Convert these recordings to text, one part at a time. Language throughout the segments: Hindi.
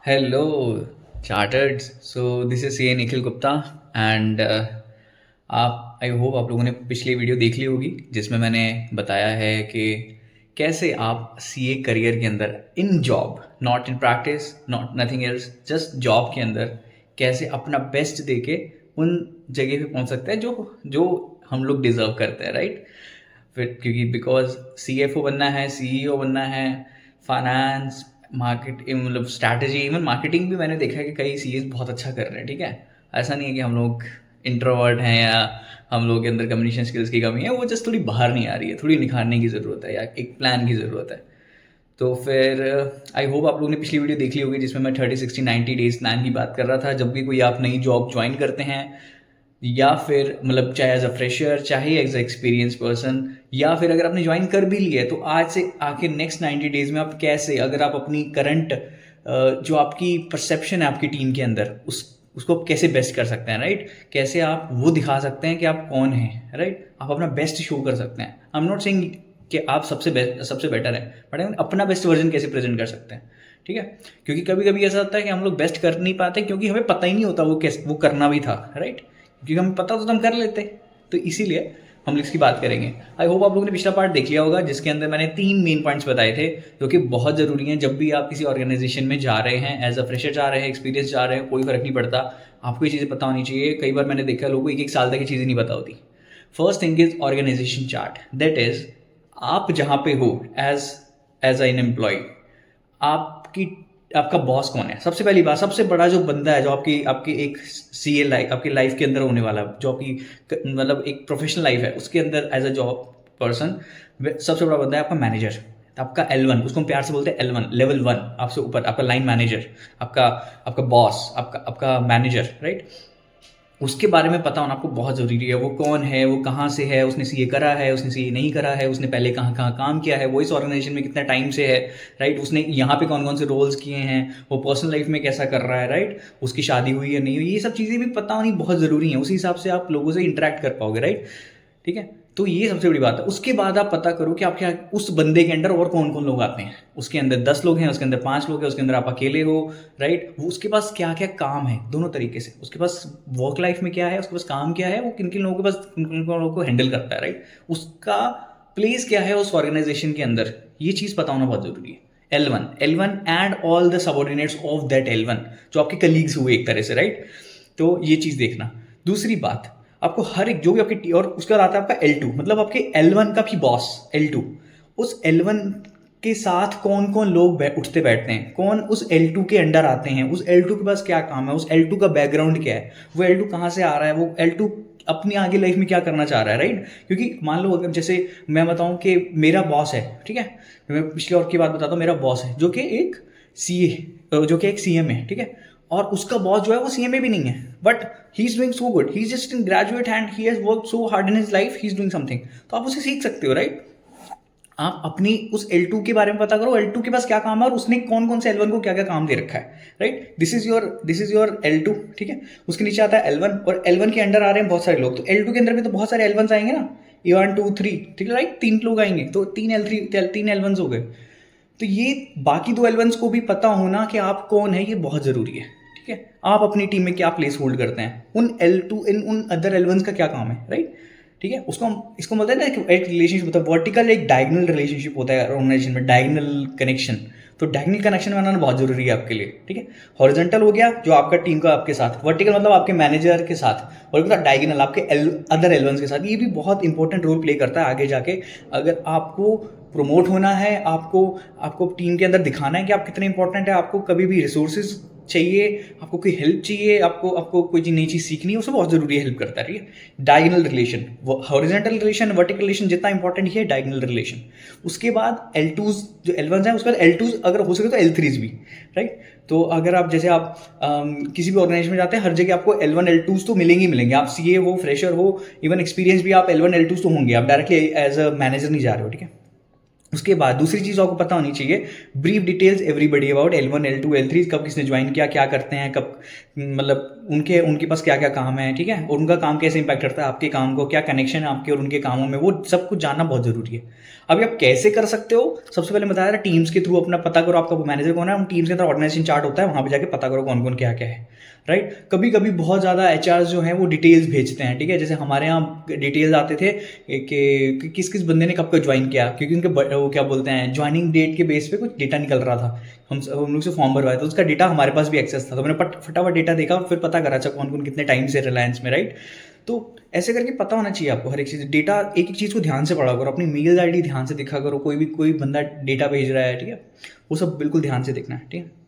Hello, chartered. So this is CA Nikhil Gupta and आप आई होप आप लोगों ने पिछली वीडियो देख ली होगी जिसमें मैंने बताया है कि कैसे आप सीए करियर के अंदर in job, not in practice, not nothing else, just job के अंदर कैसे अपना बेस्ट दे के उन जगह पे पहुंच सकते हैं जो जो हम लोग डिज़र्व करते हैं, राइट? फिर क्योंकि बिकॉज सीएफओ बनना है, सीईओ बनना है, फाइनेंस, मार्केट, मतलब स्ट्रैटेजी, इवन मार्केटिंग भी मैंने देखा है कि कई सीएस बहुत अच्छा कर रहे हैं, ठीक है। ऐसा नहीं है कि हम लोग इंट्रोवर्ट हैं या हम लोग के अंदर कम्युनिकेशन स्किल्स की कमी है, वो जस्ट थोड़ी बाहर नहीं आ रही है, थोड़ी निखारने की ज़रूरत है या एक प्लान की ज़रूरत है। तो फिर आई होप आप लोगों ने पिछली वीडियो देख ली होगी जिसमें मैं 30 60 90 डेज प्लान की बात कर रहा था। जब भी कोई आप नई जॉब ज्वाइन करते हैं या फिर मतलब चाहे एज अ फ्रेशर, चाहे एज अ एक्सपीरियंस पर्सन, या फिर अगर आपने ज्वाइन कर भी लिया है तो आज से आके नेक्स्ट 90 डेज में आप कैसे, अगर आप अपनी करंट जो आपकी परसेप्शन है आपकी टीम के अंदर उसको आप कैसे बेस्ट कर सकते हैं, राइट? कैसे आप वो दिखा सकते हैं कि आप कौन हैं, राइट? आप अपना बेस्ट शो कर सकते हैं। आई एम नॉट सेइंग कि आप सबसे बेस्ट, सबसे बेटर है, बट अपना बेस्ट वर्जन कैसे प्रेजेंट कर सकते हैं, ठीक है। क्योंकि कभी कभी ऐसा होता है कि हम लोग बेस्ट कर नहीं पाते क्योंकि हमें पता ही नहीं होता वो कैसे वो करना भी था, राइट? क्योंकि हमें पता होता तो हम कर लेते। तो इसीलिए हम इसकी बात करेंगे। आई होप आप लोगों ने पिछला पार्ट देख लिया होगा जिसके अंदर मैंने 3 मेन पॉइंट्स बताए थे जो कि बहुत ज़रूरी हैं जब भी आप किसी ऑर्गेनाइजेशन में जा रहे हैं, एज अ फ्रेशर जा रहे हैं, एक्सपीरियंस जा रहे हैं, कोई फर्क नहीं पड़ता। आपको ये चीज़ें पता होनी चाहिए। कई बार मैंने देखा लोगों को 1 1 साल तक ये चीज़ें नहीं पता होती। First thing is organisation chart, that is आप जहाँ पे हो एज एज एन एम्प्लॉय, आपकी आपका बॉस कौन है। सबसे पहली बात, सबसे बड़ा जो बंदा है जो आपकी आपकी एक सीए लाइफ, आपकी लाइफ के अंदर होने वाला, जो आपकी मतलब एक प्रोफेशनल लाइफ है उसके अंदर एज अ जॉब पर्सन, सबसे बड़ा बंदा है आपका मैनेजर, आपका L1, उसको हम प्यार से बोलते हैं L1, लेवल 1, आपसे ऊपर आपका लाइन मैनेजर, आपका आपका बॉस, आपका आपका मैनेजर, राइट? उसके बारे में पता होना आपको बहुत ज़रूरी है। वो कौन है, वो कहाँ से है, उसने सीए करा है, उसने सीए नहीं करा है, उसने पहले कहाँ कहाँ काम किया है, वो इस ऑर्गेनाइजेशन में कितना टाइम से है, राइट? उसने यहाँ पे कौन कौन से रोल्स किए हैं, वो पर्सनल लाइफ में कैसा कर रहा है, राइट? उसकी शादी हुई या नहीं हुई, ये सब चीज़ें भी पता होनी बहुत ज़रूरी है। उसी हिसाब से आप लोगों से इंटरेक्ट कर पाओगे, राइट? ठीक है। तो ये सबसे बड़ी बात है। उसके बाद आप पता करो कि आपके उस बंदे के अंडर और कौन कौन लोग आते हैं। उसके अंदर 10 लोग हैं, उसके अंदर 5 लोग हैं, उसके अंदर आप अकेले हो, राइट? वो उसके पास क्या क्या काम है, दोनों तरीके से। उसके पास वर्क लाइफ में क्या है, उसके पास काम क्या है, वो किन किन लोगों के पास किन किन लोगों को हैंडल करता है, राइट? उसका प्लेस क्या है उस ऑर्गेनाइजेशन के अंदर, ये चीज़ पता होना बहुत जरूरी है। L1 and all the subordinates of that L1, जो आपके कलीग्स हुए एक तरह से, राइट? तो ये चीज़ देखना। दूसरी बात, आपको हर एक जो भी आपकी और उसके बाद आता है आपका L2, मतलब आपके L1 का भी बॉस L2। उस L1 के साथ कौन कौन लोग उठते बैठते हैं, कौन उस L2 के अंडर आते हैं, उस L2 के पास क्या काम है, उस L2 का बैकग्राउंड क्या है, वो L2 कहाँ से आ रहा है, वो L2 अपनी आगे लाइफ में क्या करना चाह रहा है, राइट? क्योंकि मान लो अगर जैसे मैं बताऊं कि मेरा बॉस है, ठीक है, मैं पिछले और की बात बताता हूँ। मेरा बॉस है जो कि एक सीए, जो कि एक सीएम है, ठीक है, और उसका बॉस जो है वो सीएमए भी नहीं है, but he is doing so good, he is just in graduate and he has work so hard in his life, he is doing something. तो आप उसे सीख सकते हो, राइट? आप अपनी उस L2 के बारे में पता करो, L2 के पास क्या काम है और उसने कौन कौन से L1 को क्या क्या काम दे रखा है, right? This is your L2, ठीक है। उसके नीचे आता है L1 और L1 के अंडर आ रहे हैं बहुत सारे लोग, तो L2 के अंदर भी तो बहुत सारे L1s आएंगे ना, E1 2 3, ठीक है, राइट? 3 लोग आएंगे तो 3 L1s हो गए। तो ये बाकी 2 L1s को भी पता होना कि आप कौन है, ये बहुत ज़रूरी है, ठीक है। आप अपनी टीम में क्या प्लेस होल्ड करते हैं, उन L2 इन उन अदर L1s का क्या काम है, राइट? ठीक है। उसको हम इसको बोलते हैं ना, एक रिलेशनशिप होता है वर्टिकल, एक डायगोनल रिलेशनशिप होता है ऑर्गेनाइजेशन में, डायगोनल कनेक्शन। तो डायगोनल कनेक्शन बनाना बहुत जरूरी है आपके लिए, ठीक है। हॉरिजॉन्टल हो गया जो आपका टीम का आपके साथ, वर्टिकल मतलब आपके मैनेजर के साथ, और डायगोनल आपके अदर L1s के साथ। ये भी बहुत इंपॉर्टेंट रोल प्ले करता है आगे जाके। अगर आपको प्रमोट होना है, आपको आपको टीम के अंदर दिखाना है कि आप कितने इंपॉर्टेंट है, आपको कभी भी रिसोर्सेज चाहिए, आपको कोई हेल्प चाहिए, आपको आपको कोई नई चीज़ सीखनी है, उसमें बहुत ज़रूरी है, हेल्प करता है, ठीक है। Diagonal relation, horizontal relation, vertical relation जितना इंपॉर्टेंट है डायगोनल रिलेशन। उसके बाद L2s, जो L1s हैं, उसके बाद L2s अगर हो सके तो L3s भी, राइट? तो अगर आप जैसे आप किसी भी ऑर्गेनाइजेशन में जाते हैं, हर जगह आपको L1 L2s तो मिलेंगे ही मिलेंगे। आप सीए हो, फ्रेशर हो, इवन एक्सपीरियंस भी, आप L1 L2s तो होंगे। आप डायरेक्टली एज अ मैनेजर नहीं जा रहे हो, ठीक है। उसके बाद दूसरी चीज़ आपको पता होनी चाहिए, brief details everybody about L1 L2 L3, कब किसने ज्वाइन किया, क्या करते हैं, कब मतलब उनके पास क्या क्या काम है, ठीक है, और उनका काम कैसे इंपैक्ट करता है आपके काम को, क्या कनेक्शन है आपके और उनके कामों में, वो सब कुछ जानना बहुत ज़रूरी है। अभी आप कैसे कर सकते हो, सबसे पहले बताया था टीम्स के थ्रू अपना पता करो आपका मैनेजर कौन है, उन टीम्स के अंदर ऑर्गेनाइजेशन चार्ट होता है, वहाँ पर जाके पता करो कौन कौन क्या क्या है, राइट। कभी कभी बहुत ज़्यादा HR जो हैं वो डिटेल्स भेजते हैं, ठीक है, जैसे हमारे यहाँ डिटेल्स आते थे कि किस किस बंदे ने कब कब ज्वाइन किया, क्योंकि उनके वो क्या बोलते हैं ज्वाइनिंग डेट के बेस पे कुछ डेटा निकल रहा था, हम लोग से फॉर्म भरवाया तो उसका डेटा हमारे पास भी एक्सेस था, तो मैंने फटाफट डेटा देखा और फिर पता करा अच्छा कौन कौन कितने टाइम से रिलायंस में, राइट। तो ऐसे करके पता होना चाहिए आपको हर एक चीज़, डेटा एक एक चीज़ को ध्यान से पढ़ा करो, अपनी मेल ID ध्यान से देखा करो, कोई बंदा डेटा भेज रहा है, ठीक है, वो सब बिल्कुल ध्यान से देखना है, ठीक है।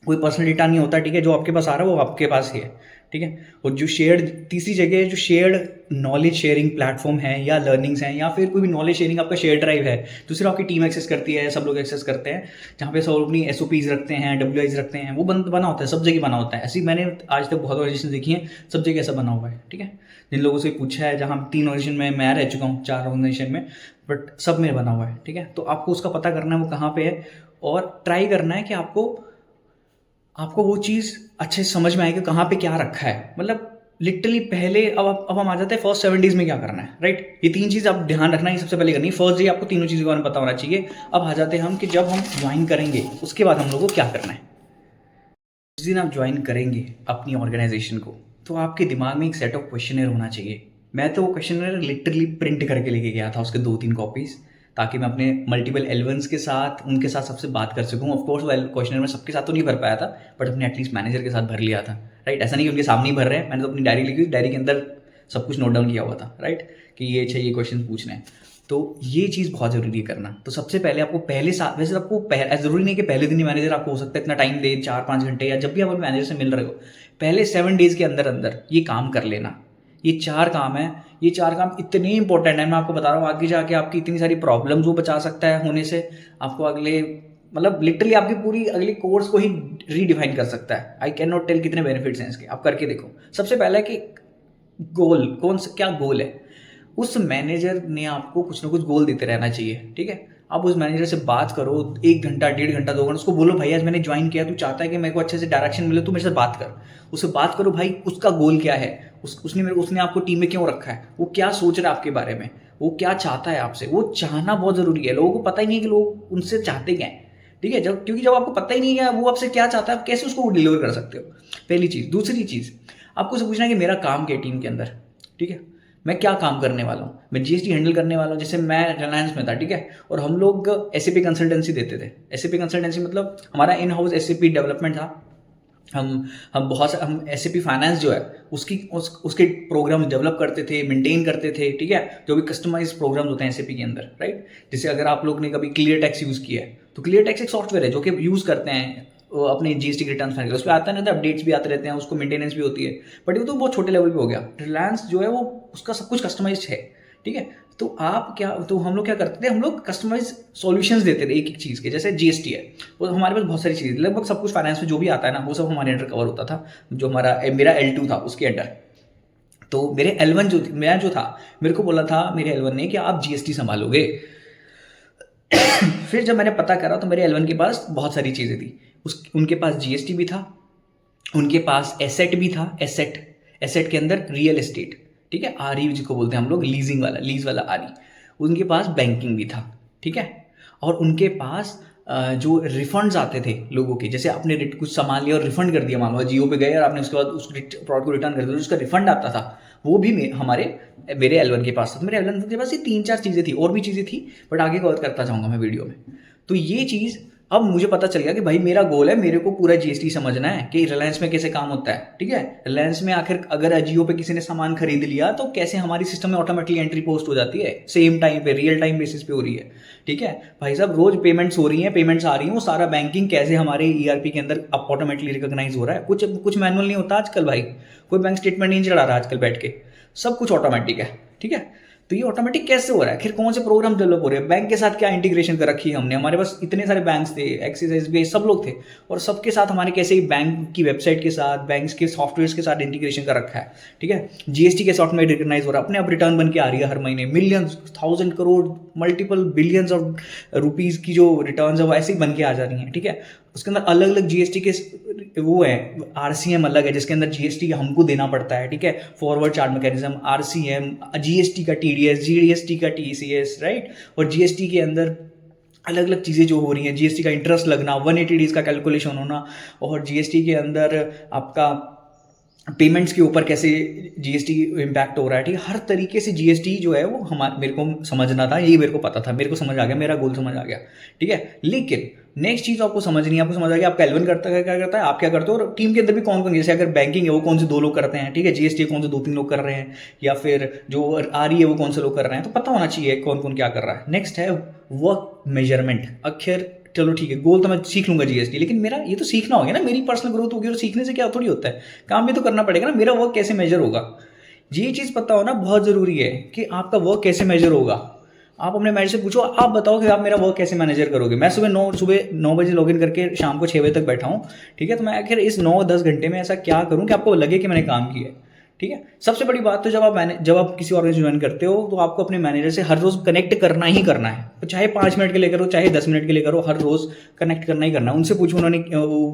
कोई पर्सनल डेटा नहीं होता, ठीक है, जो आपके पास आ रहा है वो आपके पास ही है, ठीक है। और जो शेयर्ड, तीसरी जगह जो शेयर्ड नॉलेज शेयरिंग प्लेटफॉर्म है या लर्निंग्स हैं या फिर कोई भी नॉलेज शेयरिंग आपका शेयर ड्राइव है, तो सिर्फ आपकी टीम एक्सेस करती है, सब लोग एक्सेस करते हैं, जहाँ पे सब अपनी SOPs रखते हैं, WIs रखते हैं, वो बना होता है, सब जगह बना होता है। ऐसी मैंने आज तक बहुत ऑर्गेनाइजेशन देखी है, सब जगह ऐसा बना हुआ है, ठीक है। जिन लोगों से पूछा है, जहाँ 3 ऑर्गेनाइजेशन में मैं रह चुका हूँ, 4 ऑर्गेनाइजेशन में, बट सब में बना हुआ है, ठीक है। तो आपको उसका पता करना है वो कहाँ पे है, और ट्राई करना है कि आपको वो चीज़ अच्छे से समझ में आएगी कहाँ पे क्या रखा है, मतलब लिटरली पहले अब हम आ जाते हैं फर्स्ट 7 डेज में क्या करना है, राइट। ये 3 चीज़ आप ध्यान रखना है, सबसे पहले करनी है। फर्स्ट डे आपको तीनों चीज़ों के बारे में पता होना चाहिए। अब आ जाते हैं हम कि जब हम ज्वाइन करेंगे उसके बाद हम लोग को क्या करना है। जिस दिन आप ज्वाइन करेंगे अपनी ऑर्गेनाइजेशन को, तो आपके दिमाग में एक सेट ऑफ क्वेश्चनर होना चाहिए। मैं तो वो क्वेश्चनर लिटरली प्रिंट करके लेके गया था, उसके 2-3 कॉपीज़, ताकि मैं अपने मल्टीपल L1s के साथ उनके साथ सबसे बात कर सकूँ। ऑफकोर्स क्वेश्चनर मैं सबके साथ तो नहीं भर पाया था, बट अपने एटलीस्ट मैनेजर के साथ भर लिया था, राइट। ऐसा नहीं कि उनके सामने ही भर रहे हैं, मैंने तो अपनी डायरी लिखी, डायरी के अंदर सब कुछ नोट डाउन किया हुआ था, राइट, कि ये चाहिए क्वेश्चन पूछने हैं। तो ये चीज़ बहुत ज़रूरी है करना। तो सबसे पहले आपको पहले साथ, वैसे आपको ज़रूरी नहीं कि पहले दिन ही मैनेजर आपको हो सकता है इतना टाइम दे, 4-5 घंटे, या जब भी आप अपने मैनेजर से मिल रहे हो, पहले 7 डेज़ के अंदर अंदर ये काम कर लेना। ये 4 काम है, ये 4 काम इतने इंपॉर्टेंट है, मैं आपको बता रहा हूँ, आगे जाके आपकी इतनी सारी प्रॉब्लम्स वो बचा सकता है होने से, आपको अगले मतलब लिटरली आपकी पूरी अगली कोर्स को ही रीडिफाइन कर सकता है। आई कैन नॉट टेल कितने बेनिफिट्स हैं इसके, आप करके देखो। सबसे पहला है कि गोल, क्या गोल है, उस मैनेजर ने आपको कुछ ना कुछ गोल देते रहना चाहिए, ठीक है। आप उस मैनेजर से बात करो 1 घंटा, 1.5 घंटा, 2 घंटा, उसको बोलो भाई आज मैंने ज्वाइन किया, तू चाहता है कि मेरे को अच्छे से डायरेक्शन मिले, तू मेरे से बात कर, उससे बात करो भाई उसका गोल क्या है, उसने आपको टीम में क्यों रखा है, वो क्या सोच रहा है आपके बारे में, वो क्या चाहता है आपसे। वो चाहना बहुत ज़रूरी है, लोगों को पता ही नहीं है कि लोग उनसे चाहते क्या है, ठीक है। क्योंकि जब आपको पता ही नहीं है वो आपसे क्या चाहता है, आप कैसे उसको डिलीवर कर सकते हो, पहली चीज़। दूसरी चीज़, आपको उससे पूछना है कि मेरा काम क्या है टीम के अंदर, ठीक है, मैं क्या काम करने वाला हूँ, मैं GST हैंडल करने वाला हूँ। जैसे मैं रिलायंस में था, ठीक है, और हम लोग SAP कंसल्टेंसी देते थे। SAP कंसल्टेंसी मतलब हमारा इन हाउस SAP डेवलपमेंट था। हम SAP फाइनेंस जो है उसके प्रोग्राम डेवलप करते थे, मेंटेन करते थे, ठीक है, जो भी कस्टमाइज प्रोग्राम्स होते हैं SAP के अंदर, राइट। जैसे अगर आप लोग ने कभी क्लियर टैक्स यूज़ किया है, तो क्लियर टैक्स एक सॉफ्टवेयर है जो कि यूज़ करते हैं अपने GST के रिटर्न फाइल, उस पर आता रहता है, अपडेट्स भी आते रहते हैं, उसको मेंटेनेंस भी होती है, बट वो तो बहुत छोटे लेवल पे हो गया। रिलायंस जो है वो उसका सब कुछ कस्टमाइज्ड है, ठीक है। तो हम लोग क्या करते थे, हम लोग कस्टमाइज सॉल्यूशंस देते थे एक एक चीज़ के। जैसे GST है, वो हमारे पास बहुत सारी चीज़, लगभग सब कुछ फाइनेंस में जो भी आता है ना, वो सब हमारे अंडर कवर होता था। जो मेरा L2 था उसके अंडर, तो मेरे L1 जो था, मेरे को बोला था मेरे L1 ने कि आप GST संभालोगे। फिर जब मैंने पता करा तो मेरे L1 के पास बहुत सारी चीज़ें थी, उनके पास GST भी था, उनके पास एसेट भी था, एसेट के अंदर रियल एस्टेट, ठीक है, RE जिसको बोलते हैं हम लोग, लीज वाला RE, उनके पास बैंकिंग भी था, ठीक है। और उनके पास जो रिफंड्स आते थे लोगों के, जैसे आपने कुछ सामान लिया और रिफंड कर दिया, मान लो जियो पे गए और आपने उसके बाद उस प्रोडक्ट को रिटर्न कर दिया, उसका रिफंड आता था, वो भी मेरे L1 के पास था। तो मेरे L1 के पास ये 3-4 चीज़ें थी, और भी चीज़ें थी, बट आगे कवर करता जाऊँगा मैं वीडियो में। तो ये चीज़ अब मुझे पता चल गया कि भाई मेरा गोल है, मेरे को पूरा GST समझना है कि रिलायंस में कैसे काम होता है, ठीक है। रिलायंस में आखिर अगर अजियो पे किसी ने सामान खरीद लिया तो कैसे हमारी सिस्टम में ऑटोमेटिकली एंट्री पोस्ट हो जाती है, सेम टाइम पे, रियल टाइम बेसिस पे हो रही है, ठीक है भाई साहब। रोज पेमेंट्स हो रही हैं, पेमेंट्स आ रही हैं, वो सारा बैंकिंग कैसे हमारे ERP के अंदर अब ऑटोमेटिकली रिकॉग्नाइज हो रहा है। कुछ मैनुअल नहीं होता आजकल भाई, कोई बैंक स्टेटमेंट नहीं चढ़ा रहा आजकल बैठ के, सब कुछ ऑटोमेटिक है, ठीक है। तो ये ऑटोमेटिक कैसे हो रहा है, फिर कौन से प्रोग्राम डेवलप हो रहे हैं, बैंक के साथ क्या इंटीग्रेशन कर रखी है हमने, हमारे पास इतने सारे बैंक्स थे, एक्सिस एसबीआई सब लोग थे, और सबके साथ हमारे कैसे ही बैंक की वेबसाइट के साथ, बैंक्स के सॉफ्टवेयर के साथ इंटीग्रेशन कर रखा है, ठीक है। जीएसटी कैसे ऑटोमेटिक रिकग्नाइज हो रहा है, अपने आप रिटर्न बन के आ रही है हर महीने, millions, 1000 crore, multiple billions of rupees की जो रिटर्न है वो ऐसे ही बन के आ जा रही हैं, ठीक है। उसके अंदर अलग अलग जीएसटी के वो है, आरसीएम अलग है जिसके अंदर जीएसटी हमको देना पड़ता है, ठीक है, forward charge mechanism, RCM, GST का टीडीएस, जीएसटी का टीसीएस, राइट। और जीएसटी के अंदर अलग अलग चीज़ें जो हो रही हैं, जीएसटी का इंटरेस्ट लगना, 180 डेज का कैलकुलेशन होना, और जीएसटी के अंदर आपका पेमेंट्स के ऊपर कैसे जीएसटी इम्पैक्ट हो रहा है, ठीक है। हर तरीके से जीएसटी जो है वो मेरे को समझना था, यही मेरे को पता था, मेरे को समझ आ गया, मेरा गोल समझ आ गया, ठीक है। लेकिन नेक्स्ट चीज़ आपको समझनी है, आपको समझ आ गया आपका एलवन करता है, क्या करता है, आप क्या करते हो, और टीम के अंदर भी कौन कौन, जैसे अगर बैंकिंग है वो कौन से 2 लोग करते हैं, ठीक है, जीएसटी कौन से 2-3 लोग कर रहे हैं, या फिर जो आ रही है वो कौन से लोग कर रहे हैं, तो पता होना चाहिए कौन कौन क्या कर रहा है। नेक्स्ट है वर्क मेजरमेंट। अखिर चलो ठीक है, गोल तो मैं सीख लूंगा जीएसटी, लेकिन मेरा ये तो सीखना होगा ना, मेरी पर्सनल ग्रोथ होगी, और सीखने से क्या थोड़ी होता है, काम भी तो करना पड़ेगा ना, मेरा वर्क कैसे मेजर होगा, ये चीज़ पता होना बहुत ज़रूरी है कि आपका वर्क कैसे मेजर होगा। आप अपने मैनेजर से पूछो, आप बताओ कि आप मेरा वर्क कैसे मैनेजर करोगे। मैं सुबह 9 बजे लॉगिन करके शाम को 6 बजे तक बैठा हूँ, ठीक है, तो मैं आखिर इस 9-10 घंटे में ऐसा क्या करूँ कि आपको लगे कि मैंने काम किया है, ठीक है। सबसे बड़ी बात तो जब आप किसी ऑर्गेनाइजेशन ज्वाइन करते हो तो आपको अपने मैनेजर से हर रोज़ कनेक्ट करना ही करना है, तो चाहे 5 मिनट के लिए करो, चाहे 10 मिनट के लिए करो, हर रोज़ कनेक्ट करना ही करना है। उनसे पूछो उन्होंने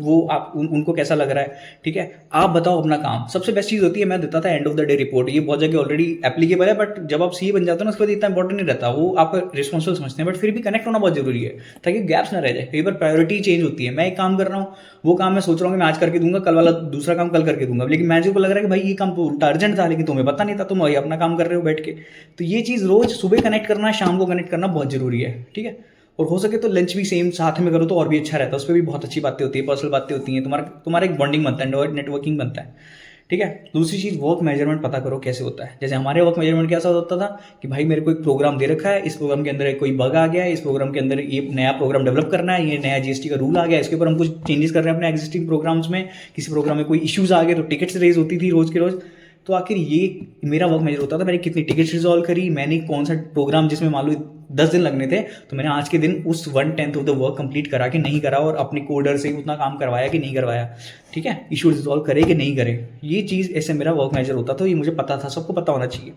वो आप उनको कैसा लग रहा है, ठीक है। आप बताओ अपना काम। सबसे बेस्ट चीज़ होती है, मैं देता था end of the day report, ये बहुत जगह ऑलरेडी एप्लीकेबल है, बट जब आप सीए बन जाते हो ना उसके बाद इतना इंपॉर्टेंट नहीं रहता, वो आपका रिस्पॉन्सिबल समझते हैं, बट फिर भी कनेक्ट होना बहुत जरूरी है ताकि गैप्स ना रह जाए। कई बार प्रायोरिटी चेंज होती है, मैं एक काम कर रहा हूँ, वो काम मैं सोच रहा हूँ कि मैं आज करके दूंगा, कल वाला दूसरा काम कल करके दूंगा, लेकिन मैनेजर को लग रहा है कि भाई ये काम तो उल्टा अर्जेंट था, लेकिन तुम्हें पता नहीं था, तुम वही अपना काम कर रहे हो बैठ के। तो ये चीज़ रोज सुबह कनेक्ट करना, शाम को कनेक्ट करना बहुत जरूरी है, ठीक है। और हो सके तो लंच भी सेम साथ में करो तो और भी अच्छा रहता है, उस पर भी बहुत अच्छी बातें होती है, पर्सनल बातें होती हैं, तुम्हारा एक बॉन्डिंग बनता है, नेटवर्किंग बनता है, ठीक है। दूसरी चीज़, वर्क मेजरमेंट पता करो कैसे होता है। जैसे हमारे वर्क मेजरमेंट कैसा होता था कि भाई मेरे को एक प्रोग्राम दे रखा है, इस प्रोग्राम के अंदर कोई बग आ गया है, इस प्रोग्राम के अंदर ये नया प्रोग्राम डेवलप करना है, ये नया जीएसटी का रूल आ गया, इसके ऊपर हम कुछ चेंजेस कर रहे हैं अपने एग्जिस्टिंग प्रोग्राम्स में, किसी प्रोग्राम में कोई इश्यूज आ गए तो टिकट्स रेज होती थी रोज के रोज। तो आखिर ये मेरा वर्क मेजर होता था, मैंने कितनी टिकट्स रिजॉल्व करी, मैंने कौन सा प्रोग्राम जिसमें मान लो 10 दिन लगने थे, तो मैंने आज के दिन उस 1/10 ऑफ द वर्क कंप्लीट करा कि नहीं करा, और अपने कोडर से उतना काम करवाया कि नहीं करवाया, ठीक है, इशूज रिजॉल्व करे कि नहीं करे। ये चीज़ ऐसे मेरा वर्क मेजर होता था, ये मुझे पता था, सबको पता होना चाहिए।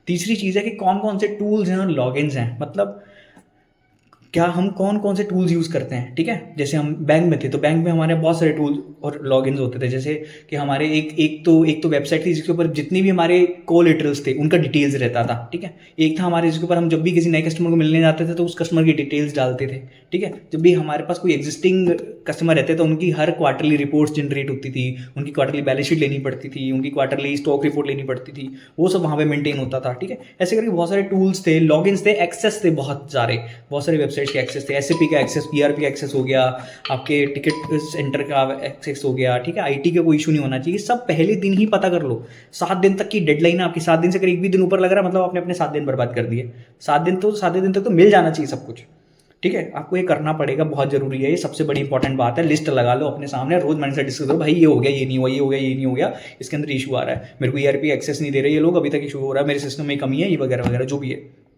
तीसरी चीज़ है कि कौन कौन से टूल्स हैं और लॉगिन्स हैं, मतलब क्या हम कौन कौन से टूल्स यूज़ करते हैं, ठीक है। जैसे हम बैंक में थे तो बैंक में हमारे बहुत सारे टूल्स और लॉगिन्स होते थे, जैसे कि हमारे एक तो वेबसाइट थी जिसके ऊपर जितनी भी हमारे कोलेटरल्स थे उनका डिटेल्स रहता था, ठीक है। एक था हमारे जिसके ऊपर हम जब भी किसी नए कस्टमर को मिलने जाते थे तो उस कस्टमर की डिटेल्स डालते थे, ठीक है। जब भी हमारे पास कोई एग्जिस्टिंग कस्टमर रहते तो उनकी हर क्वार्टरली रिपोर्ट्स जनरेट होती थी, उनकी क्वार्टरली बैलेंस शीट लेनी पड़ती थी, उनकी क्वार्टरली स्टॉक रिपोर्ट लेनी पड़ती थी, वो सब वहाँ पे मेंटेन होता था, ठीक है। ऐसे करके बहुत सारे टूल्स थे, लॉगिन्स थे, एक्सेस थे, बहुत सारे वेबसाइट्स के एक्सेस थे, SAP का एक्सेस, ERP का एक्सेस हो गया, आपके टिकट सेंटर का एक्सेस हो गया, ठीक है। IT का कोई इशू नहीं होना चाहिए, सब पहले दिन ही पता कर लो। 7 दिन तक की डेडलाइन है आपकी, 7 दिन से अगर एक भी दिन ऊपर लग रहा है मतलब आपने अपने 7 दिन बर्बाद कर दिए। 7 दिन तक तो मिल जाना चाहिए सब कुछ, ठीक है। आपको ये करना पड़ेगा, बहुत जरूरी है, ये सबसे बड़ी इंपॉर्टेंट बात है। लिस्ट लगा लो अपने सामने, रोज मैंने से डिस्कस करो, भाई ये हो गया, ये नहीं हुआ, ये हो गया, ये नहीं हो गया, इसके अंदर इशू आ रहा है, मेरे को ERP एक्सेस नहीं दे रहे ये लोग, अभी तक इशू हो रहा है, मेरे सिस्टम में कमी है, ये वगैरह वगैरह जो भी है।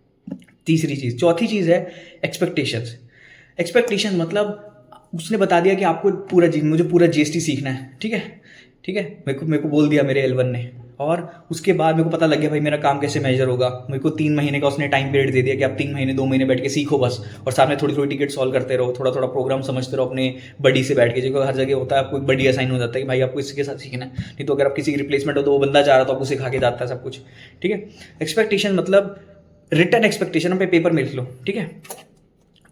तीसरी चीज़, चौथी चीज़ है एक्सपेक्टेशन, मतलब उसने बता दिया कि आपको मुझे पूरा GST सीखना है, ठीक है। मेरे को बोल दिया मेरे L1 ने, और उसके बाद मेरे को पता लग गया भाई मेरा काम कैसे मेजर होगा। मेरे को 3 महीने का उसने टाइम पीरियड दे दिया कि आप 3 महीने 2 महीने बैठ के सीखो बस, और साथ में थोड़ी थोड़ी टिकट सॉल्व करते रहो, थोड़ा थोड़ा प्रोग्राम समझते रहो अपने बडी से बैठ के, जो हर जगह होता है, आपको एक बडी असाइन हो जाता है कि भाई आपको इसके साथ सीखना है, नहीं तो अगर आप किसी की रिप्लेसमेंट हो तो वो बंदा जा रहा तो आपको सिखा के जाता है सब कुछ, ठीक है। एक्सपेक्टेशन मतलब रिटर्न एक्सपेक्टेशन पे पेपर में लिख लो, ठीक है।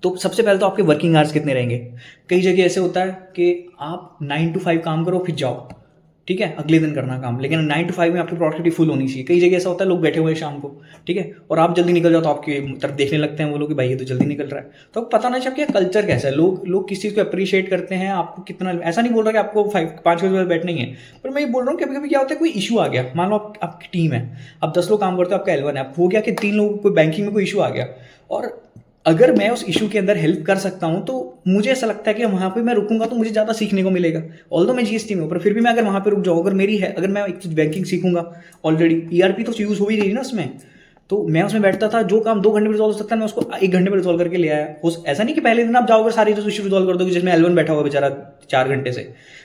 तो सबसे पहले तो आपके वर्किंग आवर्स कितने रहेंगे। कई जगह ऐसे होता है कि आप 9 to 5 काम करो फिर जाओ, ठीक है, अगले दिन करना काम, लेकिन 9 to 5 में आपकी प्रोडक्टिविटी फुल होनी चाहिए। कई जगह ऐसा होता है लोग बैठे हुए हैं शाम को, ठीक है, और आप जल्दी निकल जाओ तो आपकी तरफ देखने लगते हैं वो लोग कि भाई ये तो जल्दी निकल रहा है। तो आपको पता नहीं चाहिए आपका कल्चर कैसा है, लोग किस चीज़ को अप्रिशिएट करते हैं, आपको कितना। ऐसा नहीं बोल रहा कि आपको 5 बजे बैठना ही है, पर मैं ये बोल रहा हूँ कभी कभी क्या होता है, कोई इशू आ गया, मान लो आपकी टीम है, आप 10 लोग काम करते हो, आपका L1 है, हो गया कि 3 लोगों को बैंकिंग में कोई इशू आ गया, और अगर मैं उस इशू के अंदर हेल्प कर सकता हूं तो मुझे ऐसा लगता है कि वहां पे मैं रुकूंगा तो मुझे ज़्यादा सीखने को मिलेगा। ऑल्दो मैं GST में हूं, पर फिर भी मैं अगर वहां पे रुक जाऊँ, अगर मैं एक बैंकिंग सीखूंगा, ऑलरेडी ERP तो यूज़ हो ही रही है ना उसमें, तो मैं उसमें बैठता था, जो काम 2 घंटे में रिजॉल्व हो सकता है मैं उसको 1 घंटे में रिजॉल्व करके ले आया। ऐसा नहीं कि पहले दिन आप जाओगे सारी जो इशू रिजॉल्व कर दोगे, जिसमें L1 बैठा हुआ बेचारा 4 घंटे से,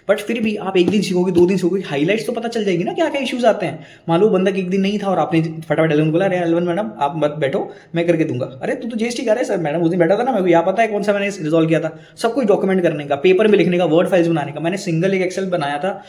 बट फिर भी आप 1 दिन सीखोगे, 2 दिन सीखोगे, हाईलाइट्स तो पता चल जाएगी ना क्या क्या इश्यूज आते हैं। मान लो बंदा कि 1 दिन नहीं था और आपने फटाफट L1 बोला, अरे L1 मैडम आप मत बैठो मैं करके दूंगा। अरे तू तो GST कर रहे सर, मैडम उस दिन बैठा था ना, मेरे को यहाँ पता है कौन सा मैंने रिजॉल्व किया था। सब कुछ डॉक्यूमेंट करने का, पेपर में लिखने का, वर्ड फाइल्स बनाने का। मैंने सिंगल एक एक्सेल बनाया था,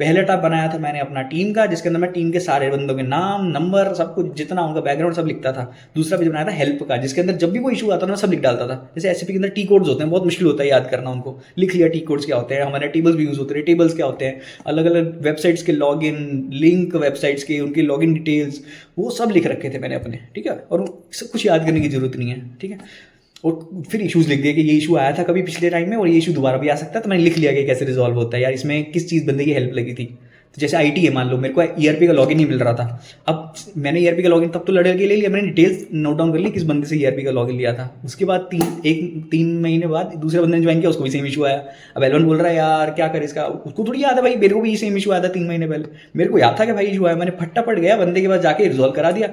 पहले टैब बनाया था मैंने अपना टीम का, जिसके अंदर मैं टीम के सारे बंदों के नाम, नंबर, सब कुछ जितना उनका बैकग्राउंड सब लिखता था। दूसरा पेज बनाया था हेल्प का, जिसके अंदर जब भी कोई इशू आता था मैं सब लिख डालता था। जैसे SAP के अंदर टी कोड्स होते हैं, बहुत मुश्किल होता है याद करना उनको, लिख लिया टी कोड्स क्या होते हैं, हमारे टेबल्स भी यूज होते हैं, टेबल्स क्या होते हैं, अलग अलग वेबसाइट्स के लॉगिन लिंक, वेबसाइट्स के उनकी लॉगिन डिटेल्स, वो सब लिख रखे थे मैंने अपने, ठीक है। और सब कुछ याद करने की जरूरत नहीं है, ठीक है। और फिर इशूज़ लिख दिए कि ये इशू आया था कभी पिछले टाइम में और ये इशू दोबारा भी आ सकता है, तो मैंने लिख लिया कि कैसे रिजॉल्व होता है यार, इसमें किस चीज़ बंदे की हेल्प लगी थी। तो जैसे IT है, मान लो मेरे को ERP का लॉगिन नहीं मिल रहा था, अब मैंने ERP का लॉगिन तब तो लड़के ले लिया, मैंने डिटेल्स नोट डाउन कर ली किस बंदे से ERP का लॉगिन लिया था। उसके बाद 3 महीने बाद दूसरे बंदे ने ज्वाइन किया, उसको भी सेम इशू आया। अब L1 बोल रहा है यार क्या करे इसका, उसको थोड़ी याद है भाई मेरे को भी सेम इशू आया था 3 महीने पहले, मेरे को याद था कि भाई इशू आया, मैंने फटाफट गया बंदे के पास जाके रिजॉल्व करा दिया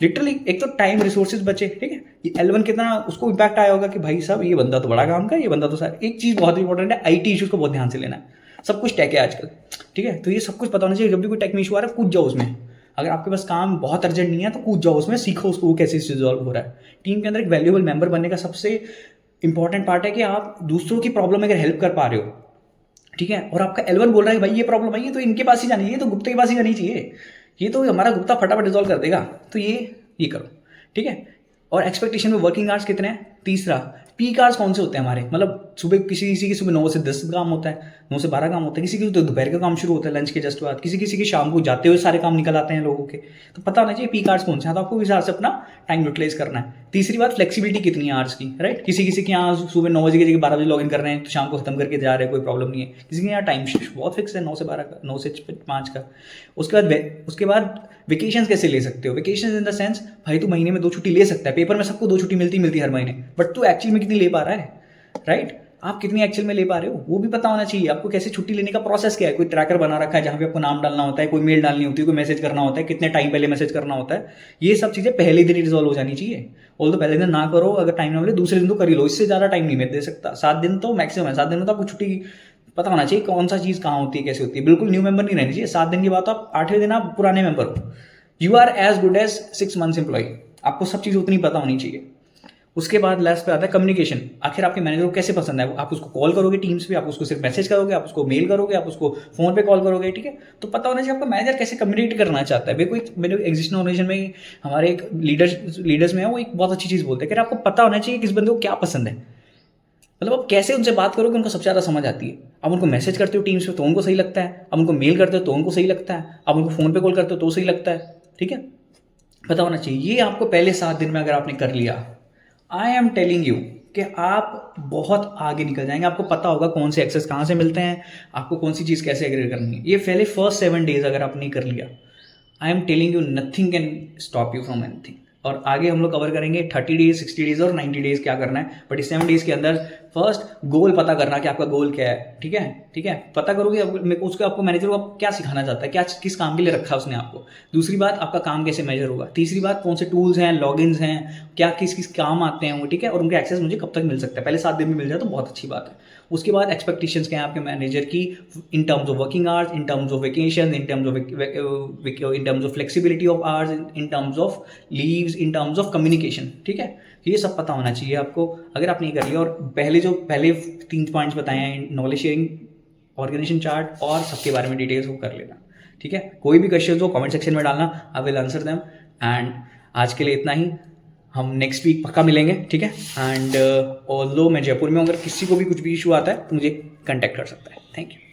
लिटरली। एक तो टाइम रिसोर्सेज बचे, ठीक है। ये L1 कितना उसको इम्पैक्ट आया होगा कि भाई साहब ये बंदा तो बड़ा काम का, ये बंदा तो सारा। एक चीज़ बहुत इंपॉर्टेंट है, IT इशूज़ को बहुत ध्यान से लेना है। सब कुछ टेक है आजकल, ठीक है, तो ये सब कुछ पता होना चाहिए। जब भी कोई टेक में इशू आ रहा है कूद जाओ उसमें, अगर आपके पास काम बहुत अर्जेंट नहीं है तो कूद जाओ उसमें, सीखो उसको कैसे रिजॉल्व हो रहा है। टीम के अंदर एक वैल्यूएबल मेंबर बनने का सबसे इंपॉर्टेंट पार्ट है कि आप दूसरों की प्रॉब्लम में अगर हेल्प कर पा रहे हो, ठीक है, और आपका L1 बोल रहा है भाई ये प्रॉब्लम आई है तो इनके पास ही जानी चाहिए, तो गुप्ता के पास ही जानी चाहिए, ये तो हमारा गुप्ता फटाफट रिजॉल्व कर देगा, तो ये करो, ठीक है। और एक्सपेक्टेशन में वर्किंग आवर्स कितने हैं? तीसरा, पीक आवर्स कौन से होते हैं हमारे, मतलब सुबह किसी किसी की सुबह 9 से 10 काम होता है, 9 से 12 काम होता है, किसी की तो दोपहर का काम शुरू होता है लंच के जस्ट बाद, किसी किसी के शाम को जाते हुए सारे काम निकल आते हैं लोगों के, तो पता होना चाहिए पीक आवर्स कौन से हैं, तो आपको इस हिसाब से अपना टाइम यूटिलाइज करना है। तीसरी बात, फ्लेक्सिबिलिटी कितनी है आवर्स की, राइट। किसी किसी के यहाँ सुबह 9 बजे की जगह 12 बजे लॉग इन कर रहे हैं तो शाम को खत्म करके जा रहे हैं, कोई प्रॉब्लम नहीं है। किसी के यहाँ टाइम बहुत फिक्स है 9 से 12 का, 9 से 5 का। उसके बाद वेकेशन कैसे ले सकते हो? वेकेशन इन द सेंस, भाई तू महीने में 2 छुट्टी ले सकता है, पेपर में सबको 2 छुट्टी मिलती हर महीने, बट तू एक्चुअल में कितनी ले पा रहा है, राइट। आप कितनी एक्चुअल में ले पा रहे हो वो भी पता होना चाहिए आपको। कैसे छुट्टी लेने का प्रोसेस क्या है, कोई ट्रैकर बना रखा है जहाँ पे आपको नाम डालना होता है, कोई मेल डालनी होती है, कोई मैसेज करना होता है, कितने टाइम पहले मैसेज करना होता है, ये सब चीज़ें पहले दिन ही रिजॉल्व हो जानी चाहिए। और तो पहले दिन ना करो, अगर टाइम ना मिले दूसरे दिन तो कर ही लो, इससे ज़्यादा टाइम नहीं मैं दे सकता। 7 दिन तो मैक्सिमम है, 7 दिन में तो आपको छुट्टी पता होना चाहिए कौन सा चीज़ कहाँ होती है, कैसे होती है। बिल्कुल न्यू मेंबर नहीं रहनी चाहिए 7 दिन की बात, आप 8वें दिन आप पुराने मेंबर हो। You are as good as 6 months employee, आपको सब चीज़ उतनी पता होनी चाहिए। उसके बाद लास्ट पे आता है कम्युनिकेशन। आखिर आपके मैनेजर को कैसे पसंद है, आप उसको कॉल करोगे टीम्स पे, आप उसको सिर्फ मैसेज करोगे, आप उसको मेल करोगे, आप उसको फोन पे कॉल करोगे, ठीक है। तो पता होना चाहिए आपका मैनेजर कैसे कम्युनिकेट करना चाहता है। कोई मेरे एग्जिस्टिंग ऑर्गेनाइजेशन में हमारे एक लीडर्स में है, वो एक बहुत अच्छी चीज़ बोलते हैं कि आपको पता होना चाहिए किस बंदे को क्या पसंद है, मतलब आप कैसे उनसे बात करोगे उनको सबसे ज़्यादा समझ आती है। आप उनको मैसेज करते हो टीम्स पे तो उनको सही लगता है, आप उनको मेल करते हो तो उनको सही लगता है, आप उनको फ़ोन पे कॉल करते हो तो सही लगता है, ठीक है। पता होना चाहिए। ये आपको पहले 7 दिन में अगर आपने कर लिया, आई एम टेलिंग यू कि आप बहुत आगे निकल जाएंगे। आपको पता होगा कौन से एक्सेस कहाँ से मिलते हैं, आपको कौन सी चीज़ कैसे एग्री करनी है। ये पहले फर्स्ट 7 डेज अगर आपने कर लिया, I am telling you nothing can stop you from anything. और आगे हम लोग कवर करेंगे 30 डेज, 60 डेज और 90 डेज क्या करना है। बट इस 7 डेज के अंदर फर्स्ट गोल पता करना कि आपका गोल क्या है, ठीक है, ठीक है। पता करोगे उसको, आपको मैनेजर को क्या सिखाना चाहता है, क्या किस काम के लिए रखा है उसने आपको। दूसरी बात, आपका काम कैसे मेजर होगा। तीसरी बात, कौन से टूल्स हैं, लॉगिन्स हैं, क्या किस किस काम आते हैं वो, ठीक है। और उनके एक्सेस मुझे कब तक मिल सकता है, पहले 7 दिन में मिल जाए तो बहुत अच्छी बात है। उसके बाद एक्सपेक्टेशंस क्या है आपके मैनेजर की in terms of working hours, in terms of vacation, in terms of flexibility of hours, in terms of leaves, in terms of communication, ठीक है। ये सब पता होना चाहिए आपको। अगर आप नहीं कर लिया, और पहले 3 पॉइंट्स बताए हैं, नॉलेज शेयरिंग, ऑर्गेनाइजेशन चार्ट और सबके बारे में डिटेल्स वो कर लेना, ठीक है। कोई भी क्वेश्चन हो कमेंट सेक्शन में डालना, I will answer them. And आज के लिए इतना ही, हम नेक्स्ट वीक पक्का मिलेंगे, ठीक है। एंड ऑल्दो मैं जयपुर में हूँ, अगर किसी को भी कुछ भी इशू आता है तो मुझे कॉन्टैक्ट कर सकता है। Thank you.